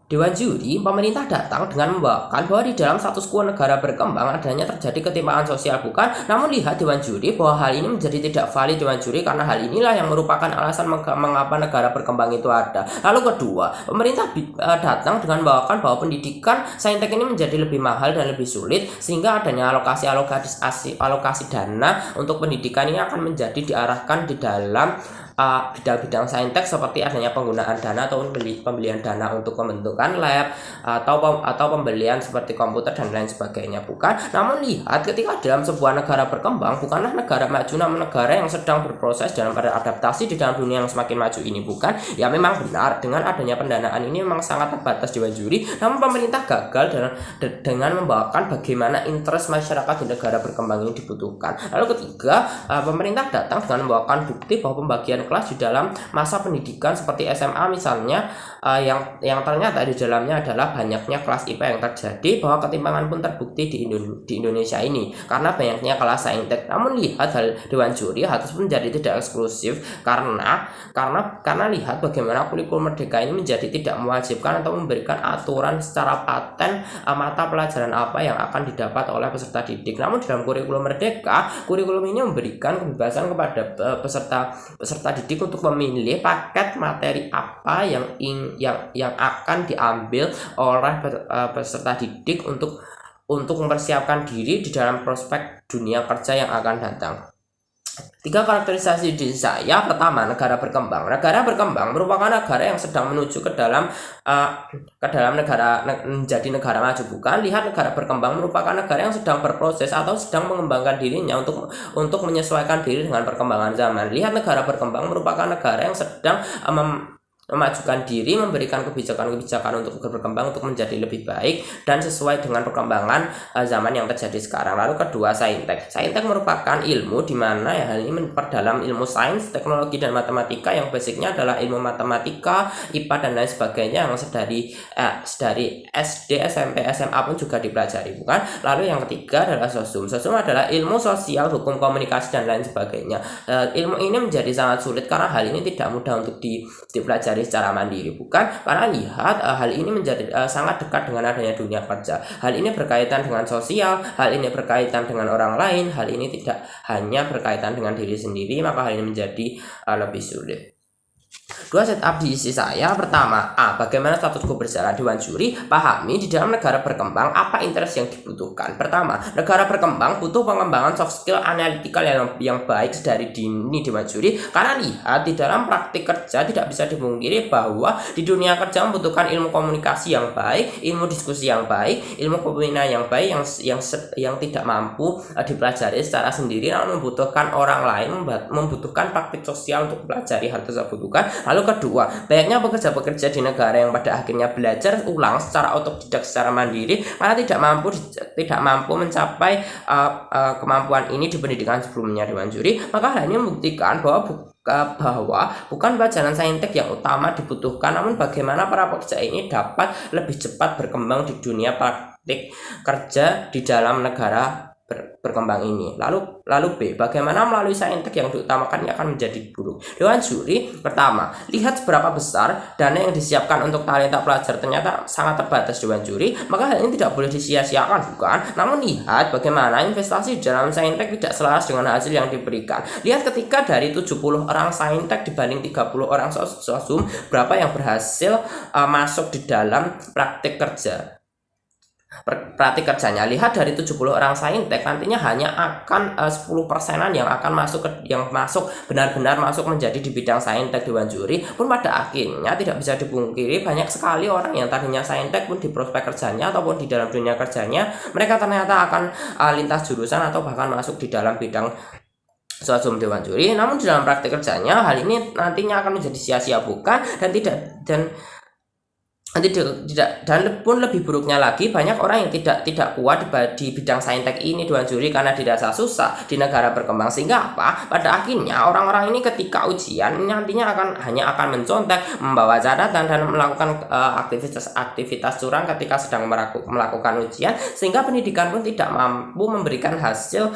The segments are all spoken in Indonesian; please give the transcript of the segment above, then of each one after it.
Dewan juri, pemerintah datang dengan membawakan bahwa di dalam status quo negara berkembang adanya terjadi ketimpangan sosial, bukan? Namun lihat Dewan juri bahwa hal ini menjadi tidak valid Dewan juri karena hal inilah yang merupakan alasan mengapa negara berkembang itu ada. Lalu kedua, pemerintah datang dengan membawakan bahwa pendidikan saintek ini menjadi lebih mahal dan lebih sulit sehingga adanya alokasi dana untuk pendidikan ini akan menjadi diarahkan di dalam bidang-bidang saintek seperti adanya penggunaan dana atau pembelian dana untuk pembentukan lab atau pembelian seperti komputer dan lain sebagainya, bukan? Namun lihat ketika dalam sebuah negara berkembang bukanlah negara maju namun negara yang sedang berproses dalam beradaptasi di dalam dunia yang semakin maju ini, bukan? Ya memang benar dengan adanya pendanaan ini memang sangat terbatas Dewan juri, namun pemerintah gagal dengan membawakan bagaimana interest masyarakat di negara berkembang ini dibutuhkan. Lalu ketiga, pemerintah datang dengan membawakan bukti bahwa pembagian kelas di dalam masa pendidikan seperti SMA misalnya yang ternyata di dalamnya adalah banyaknya kelas IPA yang terjadi, bahwa ketimpangan pun terbukti di Indonesia ini karena banyaknya kelas saintek. Namun lihat hal Dewan juri harus menjadi tidak eksklusif karena lihat bagaimana kurikulum merdeka ini menjadi tidak mewajibkan atau memberikan aturan secara paten mata pelajaran apa yang akan didapat oleh peserta didik. Namun dalam kurikulum merdeka, kurikulum ini memberikan kebebasan kepada peserta didik untuk memilih paket materi apa yang akan diambil oleh peserta didik untuk mempersiapkan diri di dalam prospek dunia kerja yang akan datang. 3 karakterisasi diri saya. Pertama, negara berkembang. Negara berkembang merupakan negara yang sedang menuju ke dalam negara menjadi negara maju, bukan? Lihat negara berkembang merupakan negara yang sedang berproses atau sedang mengembangkan dirinya untuk menyesuaikan diri dengan perkembangan zaman. Lihat negara berkembang merupakan negara yang sedang memajukan diri, memberikan kebijakan-kebijakan untuk berkembang untuk menjadi lebih baik dan sesuai dengan perkembangan zaman yang terjadi sekarang. Lalu kedua, saintek. Saintek merupakan ilmu di mana ya hal ini memperdalam ilmu sains, teknologi dan matematika yang basicnya adalah ilmu matematika, IPA dan lain sebagainya yang dari SD, SMP, SMA pun juga dipelajari, bukan? Lalu yang ketiga adalah sosum. Sosum adalah ilmu sosial, hukum komunikasi dan lain sebagainya. Ilmu ini menjadi sangat sulit karena hal ini tidak mudah untuk dipelajari secara mandiri, bukan? Karena lihat hal ini menjadi sangat dekat dengan adanya dunia kerja. Hal ini berkaitan dengan sosial, hal ini berkaitan dengan orang lain, hal ini tidak hanya berkaitan dengan diri sendiri, maka hal ini menjadi lebih sulit. 2 setup diisi saya. Pertama, bagaimana status quo berjalan Dewan juri? Pahami di dalam negara berkembang apa interest yang dibutuhkan. Pertama, negara berkembang butuh pengembangan soft skill analytical yang baik dari dini Dewan juri, karena lihat di dalam praktik kerja tidak bisa dipungkiri bahwa di dunia kerja membutuhkan ilmu komunikasi yang baik, ilmu diskusi yang baik, ilmu kepemimpinan yang baik yang tidak mampu dipelajari secara sendiri, namun membutuhkan orang lain, membutuhkan praktik sosial untuk mempelajari hal tersebut, bukan? Lalu kedua, banyaknya pekerja di negara yang pada akhirnya belajar ulang secara otodidak secara mandiri karena tidak mampu mencapai kemampuan ini di pendidikan sebelumnya Dewan juri. Maka hal ini membuktikan bahwa bukan pelajaran saintek yang utama dibutuhkan, namun bagaimana para pekerja ini dapat lebih cepat berkembang di dunia praktik kerja di dalam negara berkembang ini. Lalu B, bagaimana melalui saintek yang diutamakan akan menjadi buruk. Dewan juri, pertama, lihat seberapa besar dana yang disiapkan untuk talenta pelajar ternyata sangat terbatas Dewan juri, maka hal ini tidak boleh disia-siakan, bukan? Namun lihat bagaimana investasi dalam saintek tidak selaras dengan hasil yang diberikan. Lihat ketika dari 70 orang saintek dibanding 30 orang sosum, berapa yang berhasil masuk di dalam praktik kerjanya. Lihat dari 70 orang saintek nantinya hanya akan 10%-an yang akan benar-benar masuk menjadi di bidang saintek Dewan juri. Pun pada akhirnya tidak bisa dipungkiri banyak sekali orang yang tadinya saintek pun di prospek kerjanya ataupun di dalam dunia kerjanya mereka ternyata akan lintas jurusan atau bahkan masuk di dalam bidang sosum Dewan juri. Namun di dalam praktik kerjanya hal ini nantinya akan menjadi sia-sia, bukan? Dan pun lebih buruknya lagi, banyak orang yang tidak kuat di bidang saintek ini Dewan juri karena dirasa susah di negara berkembang, sehingga pada akhirnya orang-orang ini ketika ujian nantinya hanya akan mencontek, membawa catatan dan melakukan aktivitas curang ketika sedang melakukan ujian, sehingga pendidikan pun tidak mampu memberikan hasil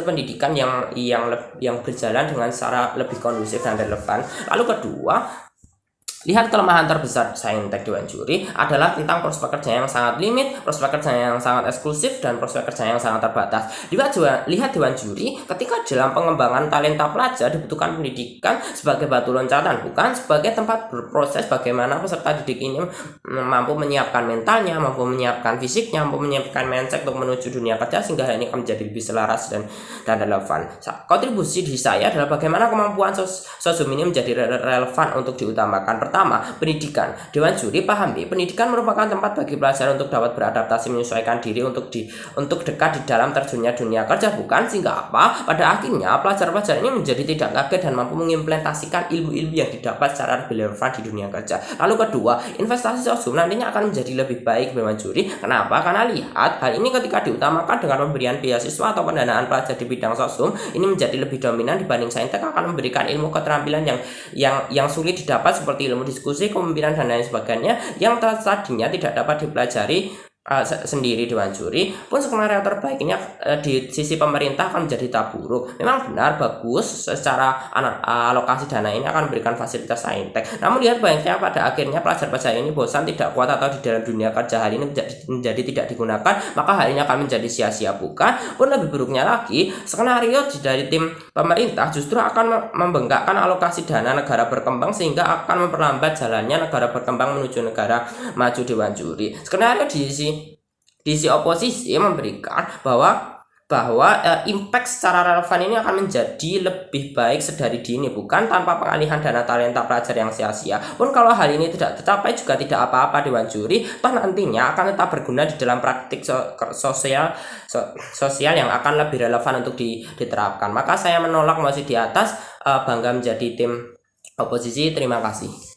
pendidikan yang berjalan dengan secara lebih kondusif dan relevan. Lalu kedua, Lihat kelemahan terbesar saintek Dewan Juri adalah tentang prospek kerja yang sangat limit, prospek kerja yang sangat eksklusif, dan prospek kerja yang sangat terbatas. Lihat Dewan Juri ketika dalam pengembangan talenta pelajar dibutuhkan pendidikan sebagai batu loncatan, bukan sebagai tempat berproses bagaimana peserta didik ini mampu menyiapkan mentalnya, mampu menyiapkan fisiknya, mampu menyiapkan mindset untuk menuju dunia kerja sehingga ini akan menjadi lebih selaras dan relevan. Kontribusi di saya adalah bagaimana kemampuan sosum ini menjadi relevan untuk diutamakan. Pertama, pendidikan. Dewan Juri pahami, pendidikan merupakan tempat bagi pelajar untuk dapat beradaptasi menyesuaikan diri untuk dekat di dalam terjunnya dunia kerja, bukan? Sehingga apa? Pada akhirnya pelajar-pelajar ini menjadi tidak kaget dan mampu mengimplementasikan ilmu-ilmu yang didapat secara lebih relevan di dunia kerja. Lalu kedua, investasi sosum nantinya akan menjadi lebih baik Dewan Juri. Kenapa? Karena lihat hal ini ketika diutamakan dengan pemberian beasiswa atau pendanaan pelajar di bidang sosum, ini menjadi lebih dominan dibanding saintek akan memberikan ilmu keterampilan yang sulit didapat seperti ilmu diskusi, kepemimpinan, dan lain sebagainya yang tadinya tidak dapat dipelajari sendiri Dewan Juri. Pun skenario terbaik ini di sisi pemerintah akan menjadi tak buruk. Memang benar bagus secara alokasi dana ini akan memberikan fasilitas saintek. Namun lihat banyaknya pada akhirnya pelajar-pelajar ini bosan, tidak kuat atau di dalam dunia kerja hal ini menjadi tidak digunakan, maka hal ini akan menjadi sia-sia. Bukan? Pun lebih buruknya lagi, skenario dari tim pemerintah justru akan membengkakkan alokasi dana negara berkembang sehingga akan memperlambat jalannya negara berkembang menuju negara maju Dewan Juri. Skenario di sisi oposisi memberikan bahwa impact secara relevan ini akan menjadi lebih baik sedari dini, bukan tanpa pengalihan dana talenta pelajar yang sia-sia. Pun kalau hal ini tidak tercapai juga tidak apa-apa Dewan Juri, toh nantinya akan tetap berguna di dalam praktik sosial yang akan lebih relevan untuk diterapkan. Maka saya menolak masih di atas, bangga menjadi tim oposisi. Terima kasih.